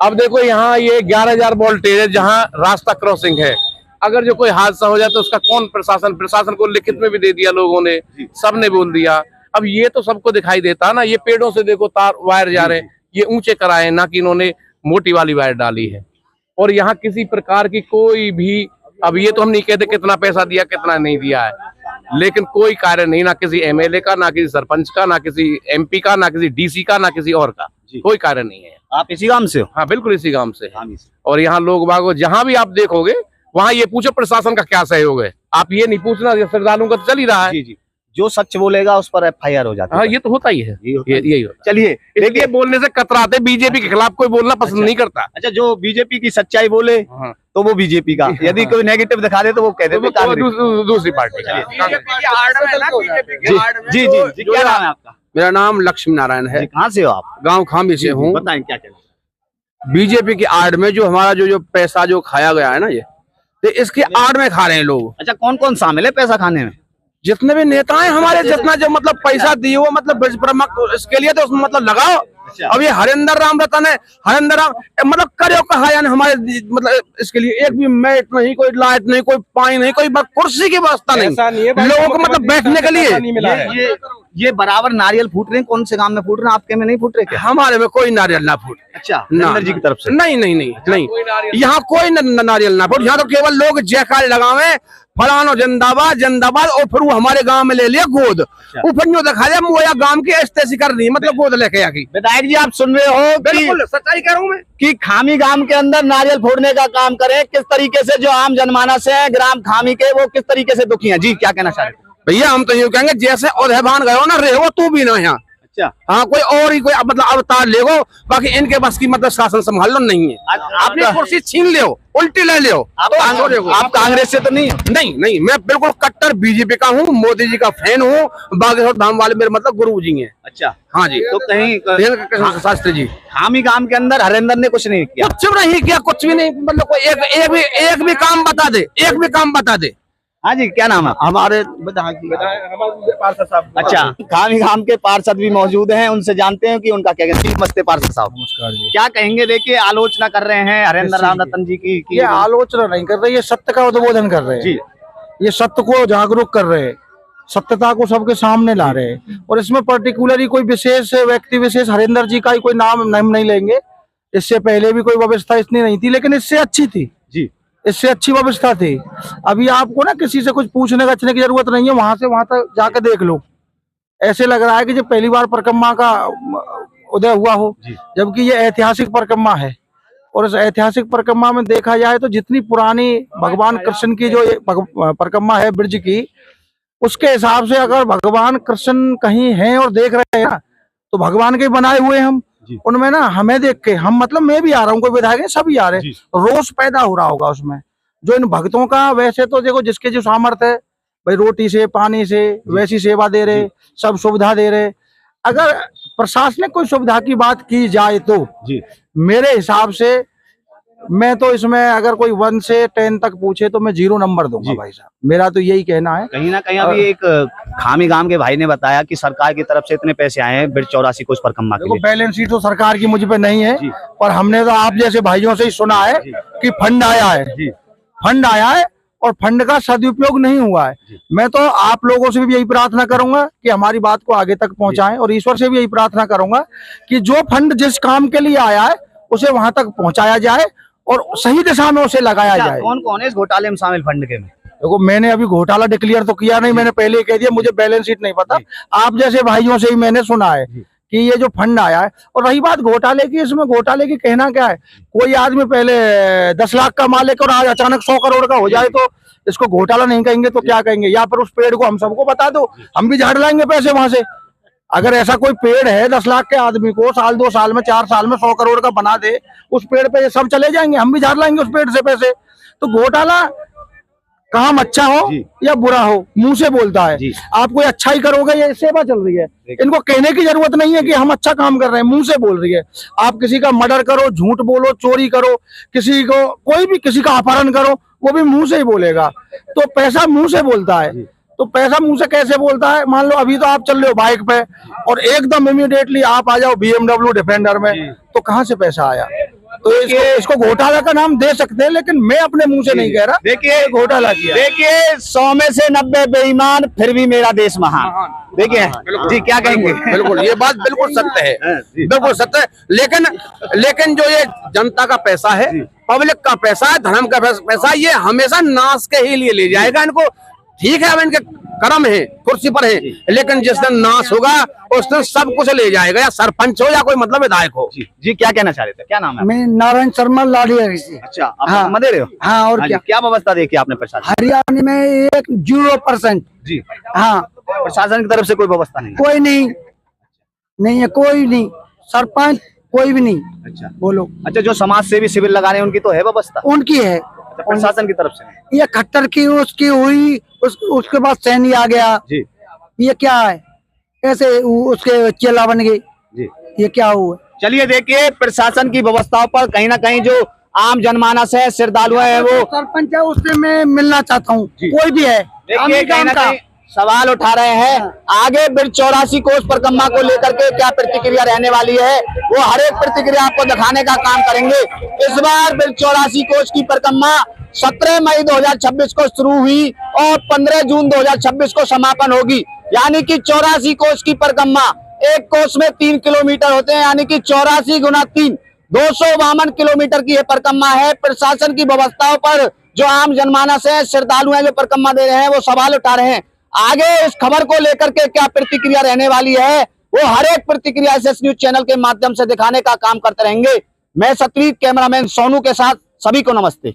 अब देखो यहाँ ये 11,000 वोल्टेज है जहाँ रास्ता क्रॉसिंग है। अगर जो कोई हादसा हो जाए तो उसका कौन प्रशासन को लिखित में भी दे दिया लोगों ने, सबने बोल दिया। अब ये तो सबको दिखाई देता है ना, ये पेड़ों से देखो तार वायर जा रहे हैं, ये ऊंचे कराए ना कि इन्होंने मोटी वाली वायर डाली है। और यहाँ किसी प्रकार की कोई भी, अब ये तो हम नहीं कहते कितना पैसा दिया कितना नहीं दिया है, लेकिन कोई कार्य नहीं, ना किसी एमएलए का, ना किसी सरपंच का, ना किसी एमपी का, ना किसी डीसी का, ना किसी और का, कोई कार्य नहीं है। आप इसी गांव से हो? हाँ बिल्कुल इसी गांव से है। और यहाँ लोग बागो जहाँ भी आप देखोगे वहाँ ये पूछो प्रशासन का क्या सहयोग है, आप ये नहीं पूछना, श्रद्धालुओं का तो चल ही रहा है। जी। जो सच बोलेगा उस पर एफआईआर हो जाती है। हाँ ये तो होता ही है, यही होता। चलिए देखिए बोलने से कतराते, बीजेपी के खिलाफ कोई बोलना पसंद नहीं करता। अच्छा, जो बीजेपी की सच्चाई बोले तो वो बीजेपी का, यदि कोई नेगेटिव दिखा दे तो वो कह देते दूसरी पार्टी। जी, क्या नाम है आपका? मेरा नाम लक्ष्मी नारायण है। कहाँ से हो आप? गांव खामी से हूँ। बताएं क्या कहना। बीजेपी की आड़ में जो हमारा जो पैसा जो खाया गया है ना, ये तो इसकी आड़ में खा रहे हैं लोग। अच्छा, कौन कौन शामिल है पैसा खाने में? जितने भी नेता हैं हमारे, जितना जो मतलब पैसा दिए वो मतलब इसके लिए तो उसमें मतलब लगाओ। अब ये हरिंदर राम रतन है, हरिंदर राम मतलब करो कहा, यानी हमारे मतलब इसके लिए एक भी मैट नहीं, कोई लाइट नहीं, कोई पानी नहीं, कोई कुर्सी की व्यवस्था नहीं लोगों को मतलब बैठने के लिए। ये बराबर नारियल फूट रहे हैं, कौन से गांव में फूट रहे हैं? आपके में नहीं फूट रहे क्या? हमारे में कोई नारियल ना फूट। अच्छा, हरिंदर जी की तरफ से? नहीं, यहाँ कोई नारियल ना फूट। यहाँ तो केवल लोग जयकार लगावे, फलानो जिंदाबाद जिंदाबाद, और फिर वो हमारे गांव में ले लिया गोद, फिर जो दिखा दिया मोया गांव की ऐसी कर रही, मतलब गोद लेके आके। विधायक जी आप सुन रहे हो? बिल्कुल सच्चाई कह रहा हूँ मैं कि खामी गांव के अंदर नारियल फोड़ने का काम करें, किस तरीके से जो आम जनमानस है ग्राम खामी के, वो किस तरीके से दुखी हैं। जी क्या कहना चाह रहे हैं? भैया हम तो ये कहेंगे जैसे उदयभान गए हो ना, रहो तू भी ना यहाँ। अच्छा, हाँ कोई और ही कोई मतलब अवतार ले गो, बाकी इनके बस की मतलब शासन संभाल लो नहीं है। अपनी कुर्सी छीन ले, उल्टी ले ले। आप कांग्रेस से तो नहीं? नहीं, मैं बिल्कुल कट्टर बीजेपी का हूँ, मोदी जी का फैन हूँ, बागेश्वर धाम वाले मेरे मतलब गुरु जी हैं। अच्छा, हाँ जी। तो कहीं शास्त्री जी खामी गांव के अंदर हरिंदर ने कुछ नहीं किया? कुछ नहीं किया, कुछ भी नहीं, मतलब कोई एक भी काम बता दे, एक भी काम बता दे। हाँ जी, क्या नाम है? हमारे पार्षद साहब। अच्छा, खामी गांव के पार्षद भी मौजूद हैं, उनसे जानते हैं कि उनका क्या कहना है। नमस्ते पार्षद साहब। नमस्कार जी। क्या कहेंगे? देखिए आलोचना कर रहे हैं हरिंदर राम रतन जी की। ये आलोचना नहीं कर रहे, ये सत्य का उद्बोधन कर रहे हैं जी। ये सत्य को जागरूक कर रहे हैं, सत्यता को सबके सामने ला रहे हैं। और इसमें पर्टिकुलरली कोई विशेष व्यक्ति विशेष हरिंदर जी का ही कोई नाम नहीं लेंगे। इससे पहले भी कोई व्यवस्था इतनी नहीं थी, लेकिन इससे अच्छी थी जी, इससे अच्छी व्यवस्था थी। अभी आपको ना किसी से कुछ पूछने गछने की जरूरत नहीं है, वहां से वहां तक जाके देख लो। ऐसे लग रहा है कि जब पहली बार परिक्रमा का उदय हुआ हो, जबकि ये ऐतिहासिक परिक्रमा है। और इस ऐतिहासिक परिक्रमा में देखा जाए तो जितनी पुरानी भगवान कृष्ण की जो परिक्रमा है ब्रिज की, उसके हिसाब से अगर भगवान कृष्ण कहीं हैं और देख रहे हैं ना, तो भगवान के बनाए हुए हम उनमें ना, हमें देख के हम मतलब मैं भी आ रहा हूँ, कोई विधायक सभी आ रहे हैं, रोष पैदा हो रहा होगा उसमें जो इन भक्तों का। वैसे तो देखो जिसके जो सामर्थ्य है भाई, रोटी से पानी से वैसी सेवा दे रहे, सब सुविधा दे रहे। अगर प्रशासनिक कोई सुविधा की बात की जाए तो मेरे हिसाब से मैं तो इसमें अगर कोई 1 से 10 तक पूछे तो मैं 0 नंबर दूंगा भाई साहब, मेरा तो यही कहना है। कहीं ना कहीं अभी एक खामी गांव के भाई ने बताया कि सरकार की तरफ से इतने पैसे आए हैं ब्रिज 84 को उस परिक्रमा के लिए। बैलेंस शीट तो सरकार की मुझ पे नहीं है, पर हमने तो आप जैसे भाइयों से ही सुना है कि फंड आया है और फंड का सदुपयोग नहीं हुआ है। मैं तो आप लोगों से भी यही प्रार्थना करूंगा कि हमारी बात को आगे तक पहुंचाएं, और ईश्वर से भी यही प्रार्थना करूंगा कि जो फंड जिस काम के लिए आया है उसे वहां तक पहुंचाया जाए और सही दिशा में उसे लगाया जाए। कौन कौन है इस घोटाले में शामिल फंड के में? देखो मैंने अभी घोटाला डिक्लेयर तो किया नहीं, मैंने पहले ही कह दिया मुझे बैलेंस शीट नहीं पता। आप जैसे भाइयों से ही मैंने सुना है कि ये जो फंड आया है। और रही बात घोटाले की, इसमें घोटाले की कहना क्या है, कोई आदमी पहले 10 लाख का मालिक और आज अचानक 100 करोड़ का हो जाए तो इसको घोटाला नहीं कहेंगे तो क्या कहेंगे? या फिर उस पेड़ को हम सबको बता दो, हम भी झाड़ लाएंगे पैसे वहां से। अगर ऐसा कोई पेड़ है 10 लाख के आदमी को साल 2 साल में 4 साल में 100 करोड़ का बना दे, उस पेड़ पे ये सब चले जाएंगे, हम भी झाड़ लाएंगे उस पेड़ से पैसे। तो घोटाला काम अच्छा हो या बुरा हो मुंह से बोलता है। आप कोई अच्छा ही करोगे, ये सेवा चल रही है, इनको कहने की जरूरत नहीं है कि हम अच्छा काम कर रहे हैं, मुंह से बोल रही है। आप किसी का मर्डर करो, झूठ बोलो, चोरी करो, किसी को कोई भी किसी का अपहरण करो, वो भी मुंह से ही बोलेगा। तो पैसा मुंह से बोलता है। तो पैसा मुंह से कैसे बोलता है? मान लो अभी तो आप चल रहे हो बाइक पे और एकदम इमीडिएटली आप आ जाओ BMW डिफेंडर में, तो कहाँ से पैसा आया? तो इसको घोटाला का नाम दे सकते हैं, लेकिन मैं अपने मुंह से नहीं कह रहा देखिए घोटाला किया। देखिए 100 में से 90 बेईमान, फिर भी मेरा देश महान। देखिए जी क्या कहेंगे? बिल्कुल ये बात बिल्कुल सत्य है, बिल्कुल सत्य है। लेकिन जो ये जनता का पैसा है, पब्लिक का पैसा है, धर्म का पैसा है, ये हमेशा नाश के ही लिए ले जाएगा इनको। ठीक है, अब इनके कर्म है, कुर्सी पर है, लेकिन जिस दिन नाश होगा उस दिन सब कुछ ले जाएगा, या सरपंच हो या कोई मतलब विधायक हो। जी क्या कहना चाह रहे थे? क्या नाम है? मैं नारायण शर्मा लाड़िया से। अच्छा, आप हाँ। नंबर दे रहे हो? हाँ, और जी, क्या व्यवस्था देखी आपने प्रशासन? हरियाणा में 0% जी हाँ, प्रशासन की तरफ से कोई व्यवस्था नहीं? कोई नहीं है, कोई नहीं, सरपंच कोई भी नहीं। अच्छा बोलो। अच्छा, जो समाज सेवी शिविर लगा रहे हैं उनकी तो है व्यवस्था? उनकी है, अच्छा, प्रशासन की तरफ से नहीं? ये खट्टर की उसकी हुई, उसके बाद सैनी आ गया। जी ये क्या है? ऐसे उसके चेला बन गए, जी ये क्या हुआ? चलिए देखिए, प्रशासन की व्यवस्थाओं पर कहीं ना कहीं जो आम जनमानस है, श्रद्धालु है, वो सरपंच है, उससे मैं मिलना चाहता हूँ, कोई भी है। देखिए कहीं ना कहीं सवाल उठा रहे हैं। आगे ब्रिज 84 कोस परिक्रमा को लेकर के क्या प्रतिक्रिया रहने वाली है, वो हर एक प्रतिक्रिया आपको दिखाने का काम करेंगे। इस बार ब्रिज 84 कोस की परिक्रमा 17 मई 2026 को शुरू हुई और 15 जून 2026 को समापन होगी। यानी कि 84 कोस की परिक्रमा, एक कोस में 3 किलोमीटर होते हैं, यानी कि 84 गुना 3 252 किलोमीटर की यह परिक्रमा है। प्रशासन की व्यवस्थाओं पर जो आम जनमानस है, श्रद्धालु हैं, जो परिक्रमा दे रहे हैं, वो सवाल उठा रहे हैं। आगे इस खबर को लेकर के क्या प्रतिक्रिया रहने वाली है, वो हर एक प्रतिक्रिया SS न्यूज चैनल के माध्यम से दिखाने का काम करते रहेंगे। मैं सतवीर कैमरामैन सोनू के साथ, सभी को नमस्ते।